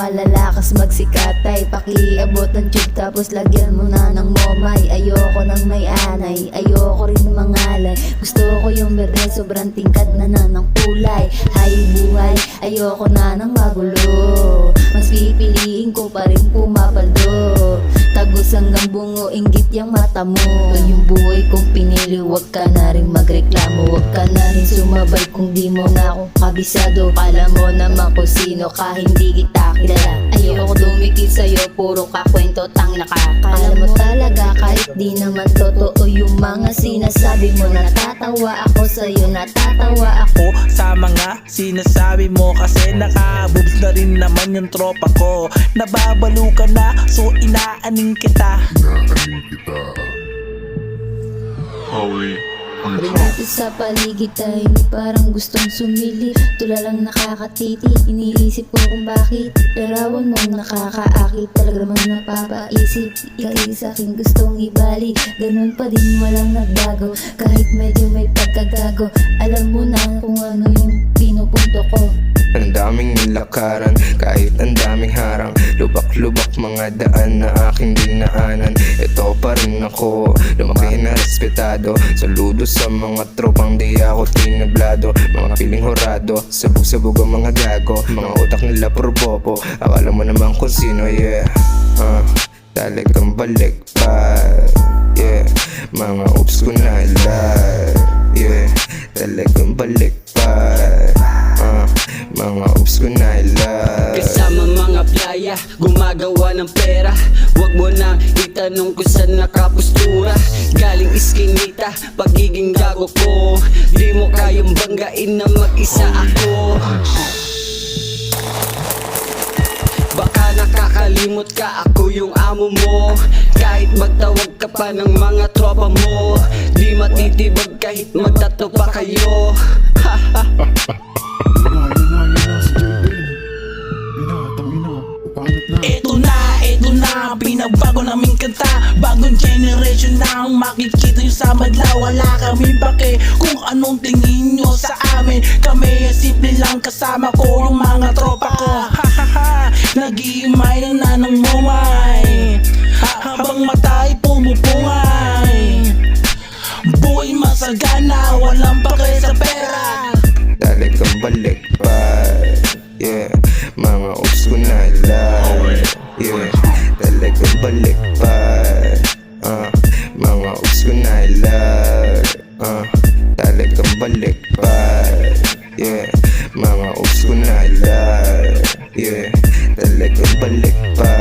malalakas magsikatay. Pakiabot ng tube tapos lagyan mo na ng momay. Ayoko nang may anay, ayoko rin mangalay. Gusto ko yung berde, sobrang tingkad na ng kulay. Hay buhay, ayoko na ng magulo. Mas pipiliin ko pa rin pumapaldo. Tagos hanggang bungo, inggit yung mata mo. Yung buhay kong pinili, wag ka na rin magreklamo. Wag ka na rin sumabay kung di mo na akong kabisado. Kala mo naman kung sino ka, hindi kita kilala. Ayoko dumikit sa'yo, puro kakwento, tang nakakala mo talaga kahit di naman totoo yung mga sinasabi mo. Natatawa ako sa'yo, natatawa ako sa mga sinasabi mo, kasi nakaboobs na rin naman yung tropa ko. Nababalo ka na, so inaaning kita. Dito sa paligid ay parang gustong sumili. Tulalang nakakatiti, iniisip ko kung bakit larawan mo nakakaakit. Talaga naman napapaisip, ikay sa'king gustong ibali. Ganun pa din walang nagbago, kahit medyo may pagkagago. Alam mo na kung ano yung pinupunto ko. Ang daming nilakaran, kahit ang daming harang. Lubak-lubak mga daan na aking dinaanan. Ito pa rin ako, lumaki na respetado. Saludo sa mga tropang di ako tinablado. Mga piling horado, sabog-sabog ang mga gago. Mga utak nila puro bobo, akala mo naman kung sino, yeah. Talagang balik pa, yeah. Mga oops ko na live, yeah. Talagang balik pa, mga oops ko na love. Kasama mga playa, gumagawa ng pera. Wag mo nang itanong kung saan nakapustura. Galing iskinita, pagiging gago ko. Di mo kayang banggain na mag-isa ako. Baka nakakalimot ka, ako yung amo mo. Kahit magtawag ka pa ng mga tropa mo, di matitibag kahit magtato pa kayo. Ito na, pinabago naming kanta. Bagong generation na ang makikita nyo sa madla. Wala kami pake kung anong tingin nyo sa amin. Kami simple lang, kasama ko yung mga tropa ko. Nag-iimay ng nanang momay, habang matay pumupungay. Buhay masagana, walang pake sa pera. Talagang balik pa, yeah. Mga oops ko na love, yeah. Talagang balik pa, mga oops ko na love, talagang balik pa, yeah. Mga oops ko na love, yeah. Talagang balik pa,